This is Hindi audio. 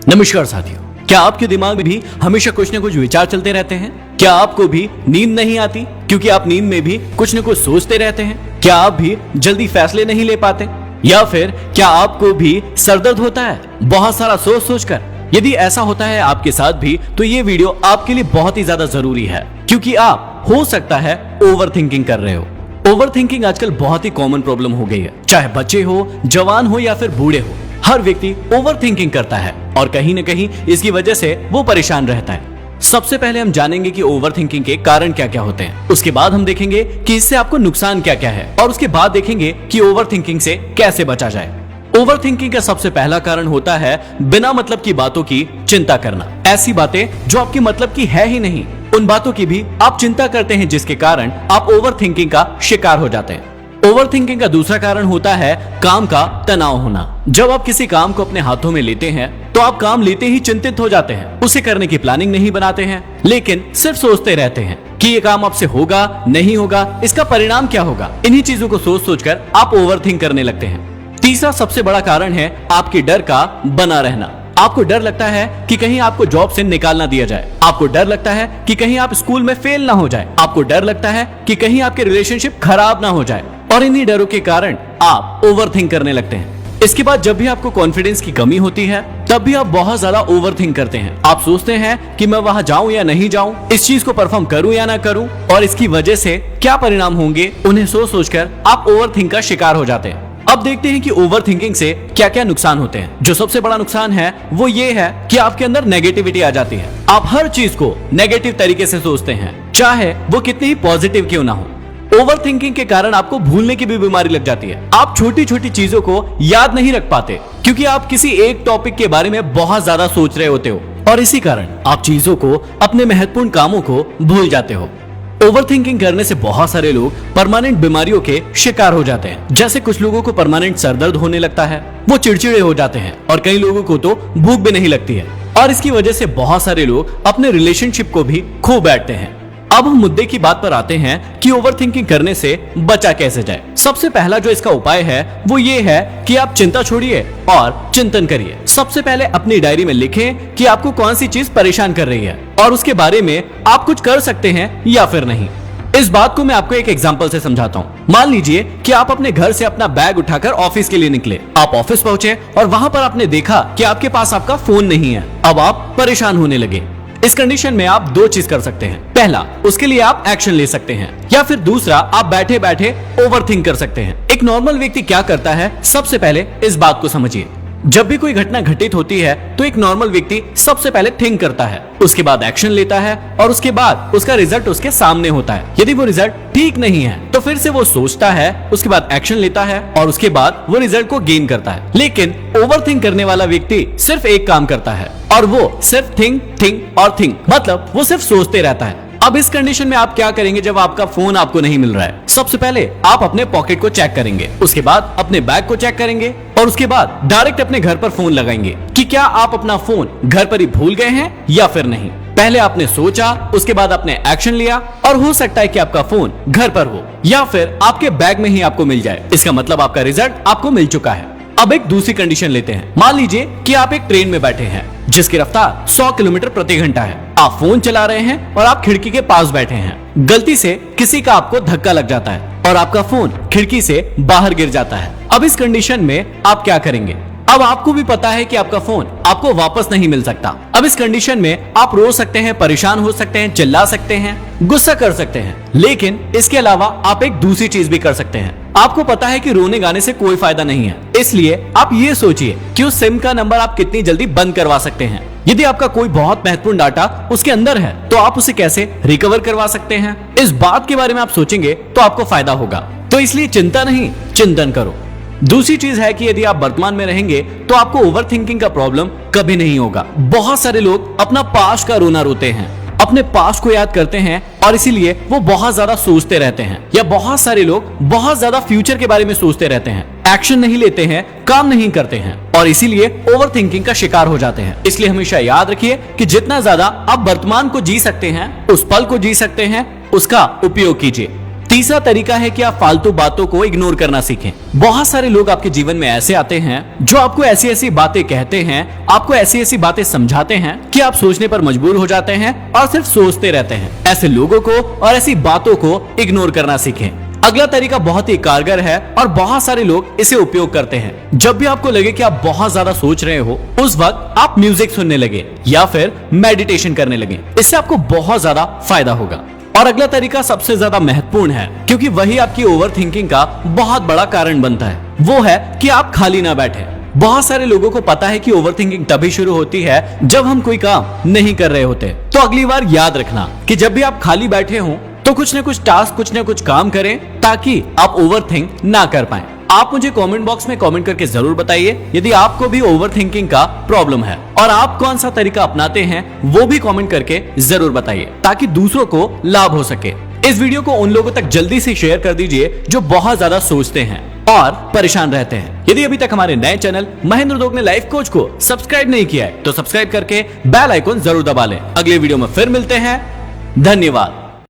नमस्कार साथियों, क्या आपके दिमाग में भी हमेशा कुछ न कुछ विचार चलते रहते हैं? क्या आपको भी नींद नहीं आती क्योंकि आप नींद में भी कुछ न कुछ सोचते रहते हैं? क्या आप भी जल्दी फैसले नहीं ले पाते? या फिर क्या आपको भी सरदर्द होता है बहुत सारा सोच सोचकर? यदि ऐसा होता है आपके साथ भी तो ये वीडियो आपके लिए बहुत ही ज्यादा जरूरी है, क्योंकि आप हो सकता है ओवर थिंकिंग कर रहे हो। ओवर थिंकिंग आजकल बहुत ही कॉमन प्रॉब्लम हो गई है, चाहे बच्चे हो, जवान हो या फिर बूढ़े हो, हर व्यक्ति ओवर थिंकिंग करता है और कहीं न कहीं इसकी वजह से वो परेशान रहता है। सबसे पहले हम जानेंगे कि ओवर थिंकिंग के कारण क्या क्या होते हैं, उसके बाद हम देखेंगे कि इससे आपको नुकसान क्या क्या है और उसके बाद देखेंगे कि ओवर थिंकिंग से कैसे बचा जाए। ओवर थिंकिंग का सबसे पहला कारण होता है बिना मतलब की बातों की चिंता करना। ऐसी बातें जो आपकी मतलब की है ही नहीं, उन बातों की भी आप चिंता करते हैं, जिसके कारण आप ओवर थिंकिंग का शिकार हो जाते हैं। ओवर थिंकिंग का दूसरा कारण होता है काम का तनाव होना। जब आप किसी काम को अपने हाथों में लेते हैं तो आप काम लेते ही चिंतित हो जाते हैं, उसे करने की प्लानिंग नहीं बनाते हैं, लेकिन सिर्फ सोचते रहते हैं कि ये काम आपसे होगा नहीं होगा, इसका परिणाम क्या होगा। इन्हीं चीजों को सोच सोचकर आप ओवर थिंक करने लगते हैं। तीसरा सबसे बड़ा कारण है आपके डर का बना रहना। आपको डर लगता है कि कहीं आपको जॉब से निकाल ना दिया जाए, आपको डर लगता है कि कहीं आप स्कूल में फेल ना हो जाए, आपको डर लगता है कि कहीं आपके रिलेशनशिप खराब ना हो जाए, और इन्हीं डरों के कारण आप ओवर थिंक करने लगते हैं। इसके बाद जब भी आपको कॉन्फिडेंस की कमी होती है तब भी आप बहुत ज्यादा ओवर थिंक करते हैं। आप सोचते हैं कि मैं वहां जाऊं या नहीं जाऊं, इस चीज को परफॉर्म करूं या ना करूं, और इसकी वजह से क्या परिणाम होंगे, उन्हें सोच सोचकर आप ओवर थिंक का शिकार हो जाते हैं। अब देखते हैं कि ओवर थिंकिंग से क्या क्या नुकसान होते हैं। जो सबसे बड़ा नुकसान है वो ये है कि आपके अंदर नेगेटिविटी आ जाती है। आप हर चीज को नेगेटिव तरीके से सोचते हैं, चाहे वो कितनी ही पॉजिटिव क्यों ना हो। ओवर थिंकिंग के कारण आपको भूलने की भी बीमारी लग जाती है। आप छोटी छोटी चीजों को याद नहीं रख पाते क्योंकि आप किसी एक टॉपिक के बारे में बहुत ज्यादा सोच रहे होते हो, और इसी कारण आप चीजों को, अपने महत्वपूर्ण कामों को भूल जाते हो। ओवर थिंकिंग करने से बहुत सारे लोग परमानेंट बीमारियों के शिकार हो जाते हैं। जैसे कुछ लोगों को परमानेंट सरदर्द होने लगता है, वो चिड़चिड़े हो जाते हैं, और कई लोगों को तो भूख भी नहीं लगती है, और इसकी वजह से बहुत सारे लोग अपने रिलेशनशिप को भी खो बैठते हैं। अब हम मुद्दे की बात पर आते हैं कि ओवर थिंकिंग करने से बचा कैसे जाए। सबसे पहला जो इसका उपाय है वो ये है कि आप चिंता छोड़िए और चिंतन करिए। सबसे पहले अपनी डायरी में लिखें कि आपको कौन सी चीज परेशान कर रही है और उसके बारे में आप कुछ कर सकते हैं या फिर नहीं। इस बात को मैं आपको एक एग्जांपल से समझाता हूँ। मान लीजिए कि आप अपने घर से अपना बैग उठाकर ऑफिस के लिए निकले। आप ऑफिस पहुंचे और वहां पर आपने देखा कि आपके पास आपका फोन नहीं है। अब आप परेशान होने लगे। इस कंडीशन में आप दो चीज कर सकते हैं। पहला, उसके लिए आप एक्शन ले सकते हैं, या फिर दूसरा, आप बैठे बैठे ओवर थिंक कर सकते हैं। एक नॉर्मल व्यक्ति क्या करता है, सबसे पहले इस बात को समझिए। जब भी कोई घटना घटित होती है तो एक नॉर्मल व्यक्ति सबसे पहले थिंक करता है, उसके बाद एक्शन लेता है, और उसके बाद उसका रिजल्ट उसके सामने होता है। यदि वो रिजल्ट ठीक नहीं है तो फिर से वो सोचता है, उसके बाद एक्शन लेता है, और उसके बाद वो रिजल्ट को गेन करता है। लेकिन ओवर थिंक करने वाला व्यक्ति सिर्फ एक काम करता है, और वो सिर्फ थिंक और थिंक, मतलब वो सिर्फ सोचते रहता है। अब इस कंडीशन में आप क्या करेंगे जब आपका फोन आपको नहीं मिल रहा है? सबसे पहले आप अपने पॉकेट को चेक करेंगे, उसके बाद अपने बैग को चेक करेंगे, और उसके बाद डायरेक्ट अपने घर पर फोन लगाएंगे कि क्या आप अपना फोन घर पर ही भूल गए हैं या फिर नहीं। पहले आपने सोचा, उसके बाद आपने एक्शन लिया, और हो सकता है कि आपका फोन घर पर हो या फिर आपके बैग में ही आपको मिल जाए। इसका मतलब आपका रिजल्ट आपको मिल चुका है। अब एक दूसरी कंडीशन लेते हैं। मान लीजिए कि आप एक ट्रेन में बैठे हैं जिसकी रफ्तार 100 किलोमीटर प्रति घंटा है। आप फोन चला रहे हैं और आप खिड़की के पास बैठे हैं। गलती से किसी का आपको धक्का लग जाता है और आपका फोन खिड़की से बाहर गिर जाता है। अब इस कंडीशन में आप क्या करेंगे? अब आपको भी पता है कि आपका फोन आपको वापस नहीं मिल सकता। अब इस कंडीशन में आप रो सकते हैं, परेशान हो सकते हैं, चिल्ला सकते हैं, गुस्सा कर सकते हैं, लेकिन इसके अलावा आप एक दूसरी चीज भी कर सकते हैं। आपको पता है कि रोने गाने से कोई फायदा नहीं है, इसलिए आप ये सोचिए कि उस सिम का नंबर आप कितनी जल्दी बंद करवा सकते हैं। यदि आपका कोई बहुत महत्वपूर्ण डाटा उसके अंदर है तो आप उसे कैसे रिकवर करवा सकते हैं। इस बात के बारे में आप सोचेंगे तो आपको फायदा होगा। तो इसलिए चिंता नहीं, चिंतन करो। दूसरी चीज है कि यदि आप वर्तमान में रहेंगे तो आपको ओवर थिंकिंग का प्रॉब्लम कभी नहीं होगा। बहुत सारे लोग अपना पास्ट का रोना रोते हैं, अपने पास्ट को याद करते हैं, और इसीलिए वो बहुत ज्यादा सोचते रहते हैं। या बहुत सारे लोग बहुत ज्यादा फ्यूचर के बारे में सोचते रहते हैं, एक्शन नहीं लेते हैं, काम नहीं करते हैं, और इसीलिए ओवर थिंकिंग का शिकार हो जाते हैं। इसलिए हमेशा याद रखिए कि जितना ज्यादा आप वर्तमान को जी सकते हैं, उस पल को जी सकते हैं, उसका उपयोग कीजिए। तीसरा तरीका है कि आप फालतू बातों को इग्नोर करना सीखें। बहुत सारे लोग आपके जीवन में ऐसे आते हैं जो आपको ऐसी ऐसी बातें कहते हैं, आपको ऐसी ऐसी बातें समझाते हैं कि आप सोचने पर मजबूर हो जाते हैं और सिर्फ सोचते रहते हैं। ऐसे लोगों को और ऐसी बातों को इग्नोर करना सीखें। अगला तरीका बहुत ही कारगर है और बहुत सारे लोग इसे उपयोग करते हैं। जब भी आपको लगे कि आप बहुत ज्यादा सोच रहे हो, उस वक्त आप म्यूजिक सुनने लगे या फिर मेडिटेशन करने लगे। इससे आपको बहुत ज्यादा फायदा होगा। और अगला तरीका सबसे ज्यादा महत्वपूर्ण है, क्योंकि वही आपकी ओवर थिंकिंग का बहुत बड़ा कारण बनता है। वो है कि आप खाली ना बैठे। बहुत सारे लोगों को पता है कि ओवर थिंकिंग तभी शुरू होती है जब हम कोई काम नहीं कर रहे होते। तो अगली बार याद रखना कि जब भी आप खाली बैठे हो तो कुछ न कुछ टास्क, कुछ न कुछ काम करें ताकि आप ओवर थिंक ना कर पाए। आप मुझे कमेंट बॉक्स में कमेंट करके जरूर बताइए यदि आपको भी ओवर थिंकिंग का प्रॉब्लम है, और आप कौन सा तरीका अपनाते हैं वो भी कमेंट करके जरूर बताइए ताकि दूसरों को लाभ हो सके। इस वीडियो को उन लोगों तक जल्दी से शेयर कर दीजिए जो बहुत ज्यादा सोचते हैं और परेशान रहते हैं। यदि अभी तक हमारे नए channel Mahendra Dogne life coach को सब्सक्राइब नहीं किया है तो सब्सक्राइब करके बेल आइकन जरूर दबा लें। अगले वीडियो में फिर मिलते हैं। धन्यवाद।